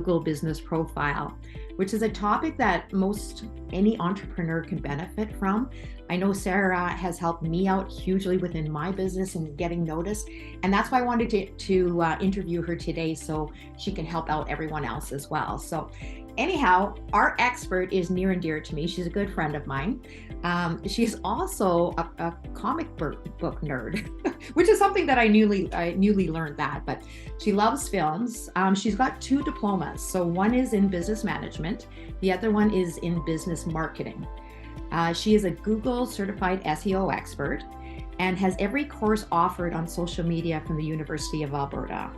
Google Business Profile, which is a topic that most any entrepreneur can benefit from. I know Sarah has helped me out hugely within my business and getting noticed, and that's why I wanted to interview her today so she can help out everyone else as well. So anyhow, our expert is near and dear to me. She's a good friend of mine. She's also a comic book nerd, which is something that I newly learned that, but she loves films. She's got 2 diplomas. So one is in business management. The other one is in business marketing. She is a Google certified SEO expert and has every course offered on social media from the University of Alberta.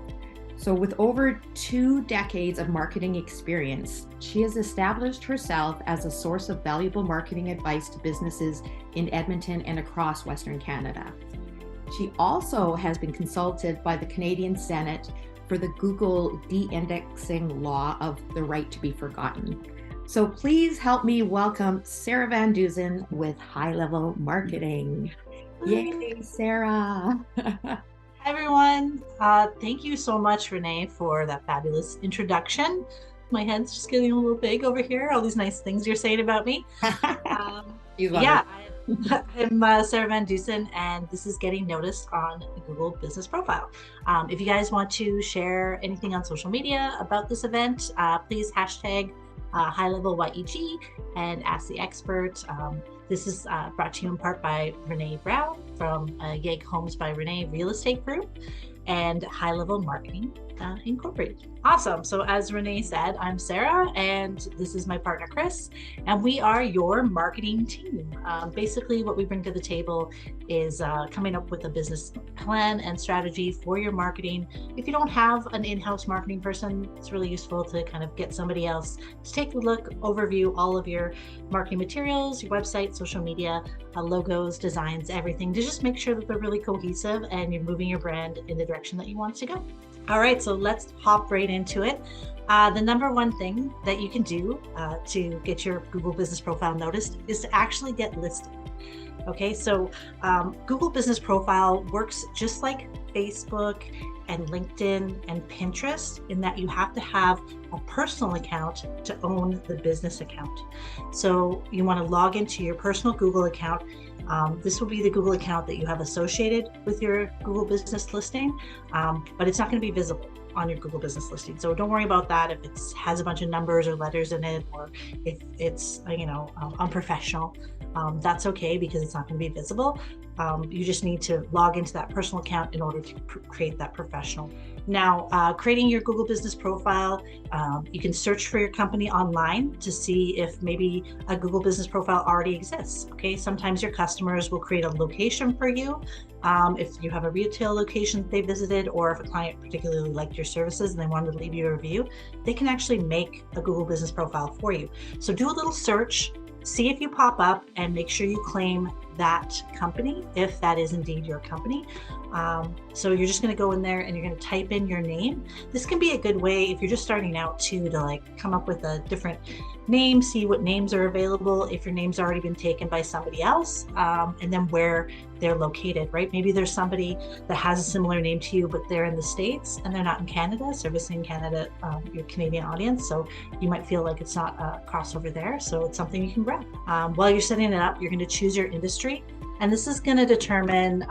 So with over 2 decades of marketing experience, she has established herself as a source of valuable marketing advice to businesses in Edmonton and across Western Canada. She also has been consulted by the Canadian Senate for the Google de-indexing law of the right to be forgotten. So please help me welcome Sarah Van Dusen with High Level Marketing. Yay, Sarah. Hi, everyone. Thank you so much, Renee, for that fabulous introduction. My head's just getting a little big over here. All these nice things you're saying about me. I'm Sarah Van Dusen, and this is Getting Noticed on Google Business Profile. If you guys want to share anything on social media about this event, please hashtag High Level YEG and Ask the Expert. This is brought to you in part by Renee Brown from YEG Homes by Renee Real Estate Group and High Level Marketing Incorporated. Awesome. So as Renee said, I'm Sarah and this is my partner, Chris, and we are your marketing team. Basically what we bring to the table is coming up with a business plan and strategy for your marketing. If you don't have an in-house marketing person, it's really useful to kind of get somebody else to take a look, overview all of your marketing materials, your website, social media, logos, designs, everything, to just make sure that they're really cohesive and you're moving your brand in the direction that you want it to go. All right, so let's hop right into it. The number one thing that you can do to get your Google Business Profile noticed is to actually get listed. Okay, so Google Business Profile works just like Facebook and LinkedIn and Pinterest in that you have to have a personal account to own the business account. So you want to log into your personal Google account. This will be the Google account that you have associated with your Google business listing, but it's not going to be visible on your Google business listing. So don't worry about that if it has a bunch of numbers or letters in it, or if it's unprofessional. That's okay because it's not going to be visible. You just need to log into that personal account in order to create that professional. Now, creating your Google Business Profile, you can search for your company online to see if maybe a Google Business Profile already exists. Okay, sometimes your customers will create a location for you. If you have a retail location that they visited, or if a client particularly liked your services and they wanted to leave you a review, they can actually make a Google Business Profile for you. So do a little search, see if you pop up, and make sure you claim that company if that is indeed your company. So you're just going to go in there and you're going to type in your name. This can be a good way if you're just starting out too, to like come up with a different name, see what names are available if your name's already been taken by somebody else, and then where they're located, right? Maybe there's somebody that has a similar name to you, but they're in the States and they're not in Canada, servicing Canada, your Canadian audience. So you might feel like it's not a crossover there. So it's something you can grab. While you're setting it up, you're going to choose your industry. And this is going to determine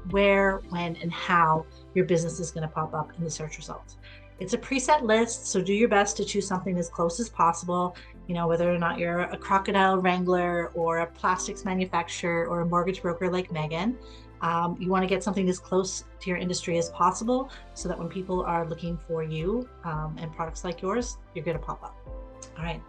where, when, and how your business is going to pop up in the search results. It's a preset list, so do your best to choose something as close as possible. You know, whether or not you're a crocodile wrangler or a plastics manufacturer or a mortgage broker like Megan, you want to get something as close to your industry as possible so that when people are looking for you and products like yours, you're going to pop up. All right,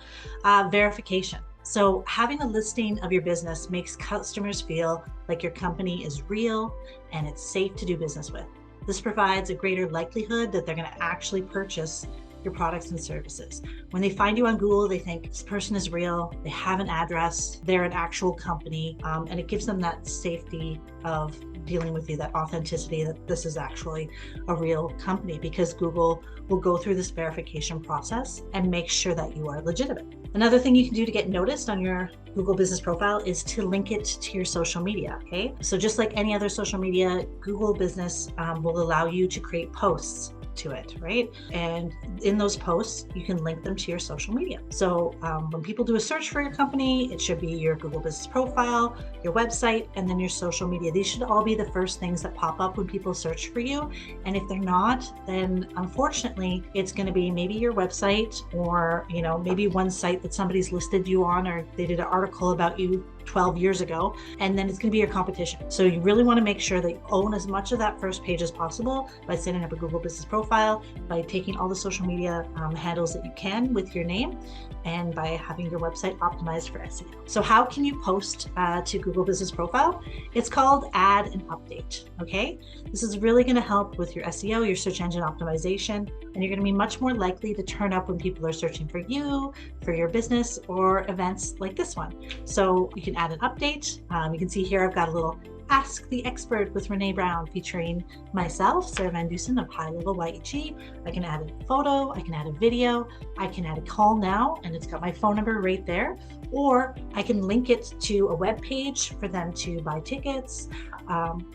verification. So having a listing of your business makes customers feel like your company is real and it's safe to do business with. This provides a greater likelihood that they're going to actually purchase your products and services. When they find you on Google, they think this person is real, they have an address, they're an actual company, and it gives them that safety of dealing with you, that authenticity that this is actually a real company, because Google will go through this verification process and make sure that you are legitimate. Another thing you can do to get noticed on your Google Business Profile is to link it to your social media, okay? So just like any other social media, Google Business will allow you to create posts to it, right? And in those posts, you can link them to your social media. So when people do a search for your company, it should be your Google Business Profile, your website, and then your social media. These should all be the first things that pop up when people search for you. And if they're not, then unfortunately, it's going to be maybe your website, or maybe one site that somebody's listed you on, or they did an article about you 12 years ago, and then it's going to be your competition. So you really want to make sure that you own as much of that first page as possible by setting up a Google Business Profile, by taking all the social media handles that you can with your name, and by having your website optimized for SEO. So how can you post to Google Business Profile? It's called Add and Update. Okay, this is really going to help with your SEO, your search engine optimization, and you're going to be much more likely to turn up when people are searching for you, for your business, or events like this one. So you can add an update. You can see here I've got a little Ask the Expert with Renee Brown featuring myself, Sarah Van Dusen of High Level YEG. I can add a photo, I can add a video, I can add a call now, and it's got my phone number right there. Or I can link it to a web page for them to buy tickets.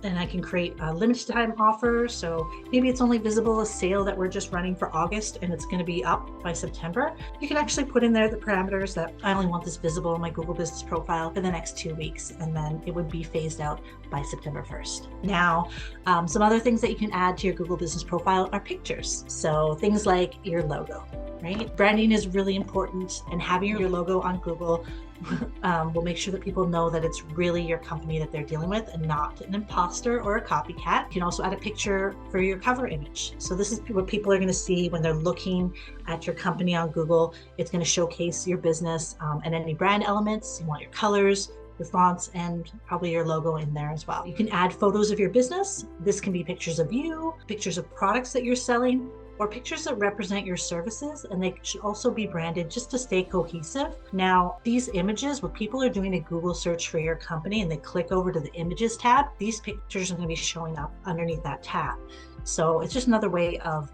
And I can create a limited time offer. So maybe it's only visible a sale that we're just running for August and it's going to be up by September. You can actually put in there the parameters that I only want this visible in my Google Business Profile for the next 2 weeks, and then it would be phased out by September 1st. Now, some other things that you can add to your Google Business Profile are pictures. So things like your logo, right? Branding is really important, and having your logo on Google will make sure that people know that it's really your company that they're dealing with and not an imposter or a copycat. You can also add a picture for your cover image. So this is what people are going to see when they're looking at your company on Google. It's going to showcase your business and any brand elements. You want your colors, your fonts, and probably your logo in there as well. You can add photos of your business. This can be pictures of you, pictures of products that you're selling, or pictures that represent your services, and they should also be branded just to stay cohesive. Now, these images, when people are doing a Google search for your company and they click over to the Images tab, these pictures are going to be showing up underneath that tab. So it's just another way of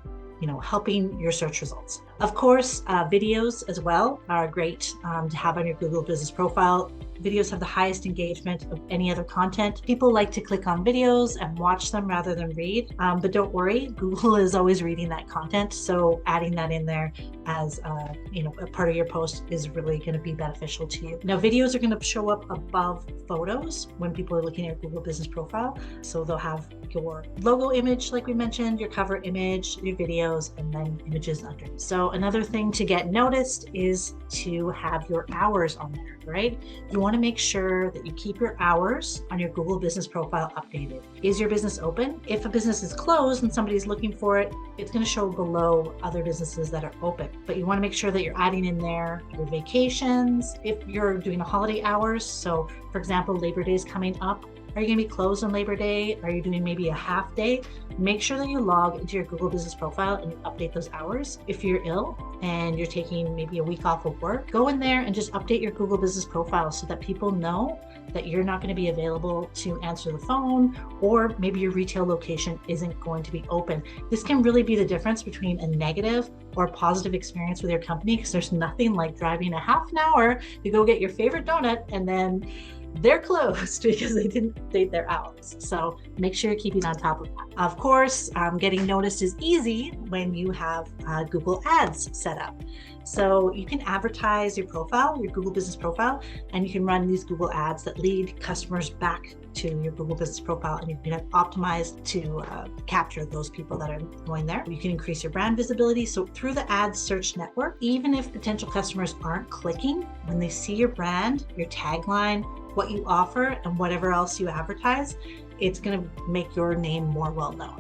helping your search results. Of course, videos as well are great to have on your Google Business Profile. Videos have the highest engagement of any other content. People like to click on videos and watch them rather than read, but don't worry, Google is always reading that content. So adding that in there as a part of your post is really going to be beneficial to you. Now, videos are going to show up above photos when people are looking at your Google Business Profile. So they'll have your logo image, like we mentioned, your cover image, your videos, and then images under. So another thing to get noticed is to have your hours on there, right? You want to make sure that you keep your hours on your Google Business Profile updated. Is your business open? If a business is closed and somebody's looking for it, it's going to show below other businesses that are open. But you want to make sure that you're adding in there your vacations. If you're doing a holiday hours, so for example, Labor Day is coming up, are you going to be closed on Labor Day? Are you doing maybe a half day? Make sure that you log into your Google Business Profile and you update those hours. If you're ill and you're taking maybe a week off of work, go in there and just update your Google Business Profile so that people know that you're not going to be available to answer the phone, or maybe your retail location isn't going to be open. This can really be the difference between a negative or a positive experience with your company, because there's nothing like driving a half an hour to go get your favorite donut and then they're closed because they didn't update their hours. So make sure you're keeping on top of that. Of course, getting noticed is easy when you have Google Ads set up. So you can advertise your profile, your Google Business Profile, and you can run these Google Ads that lead customers back to your Google Business Profile, and you can have optimized to capture those people that are going there. You can increase your brand visibility. So through the Ads Search Network, even if potential customers aren't clicking, when they see your brand, your tagline, what you offer, and whatever else you advertise, it's going to make your name more well known.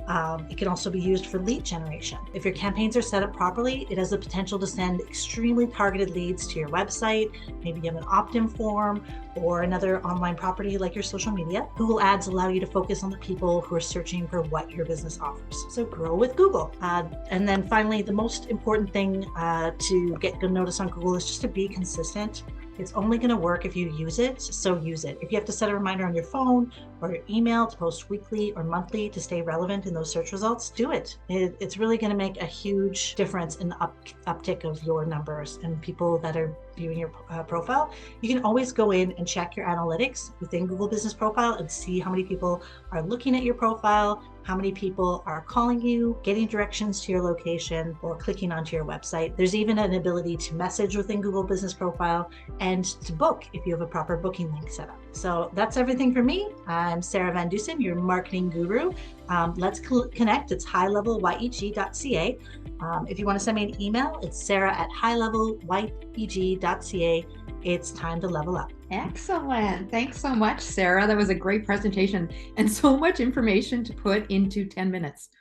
It can also be used for lead generation. If your campaigns are set up properly, it has the potential to send extremely targeted leads to your website. Maybe you have an opt-in form or another online property like your social media. Google Ads allow you to focus on the people who are searching for what your business offers. So grow with Google. And then finally, the most important thing to get good notice on Google is just to be consistent. It's only going to work if you use it, so use it. If you have to set a reminder on your phone or your email to post weekly or monthly to stay relevant in those search results, do it. It's really going to make a huge difference in the uptick of your numbers and people that are viewing your profile, you can always go in and check your analytics within Google Business Profile and see how many people are looking at your profile, how many people are calling you, getting directions to your location, or clicking onto your website. There's even an ability to message within Google Business Profile and to book if you have a proper booking link set up. So that's everything for me. I'm Sarah Van Dusen, your marketing guru. Let's connect. It's highlevelYEG.ca. If you want to send me an email, it's sarah@highlevelYEG.ca. It's time to level up. Excellent. Thanks so much, Sarah. That was a great presentation and so much information to put into 10 minutes.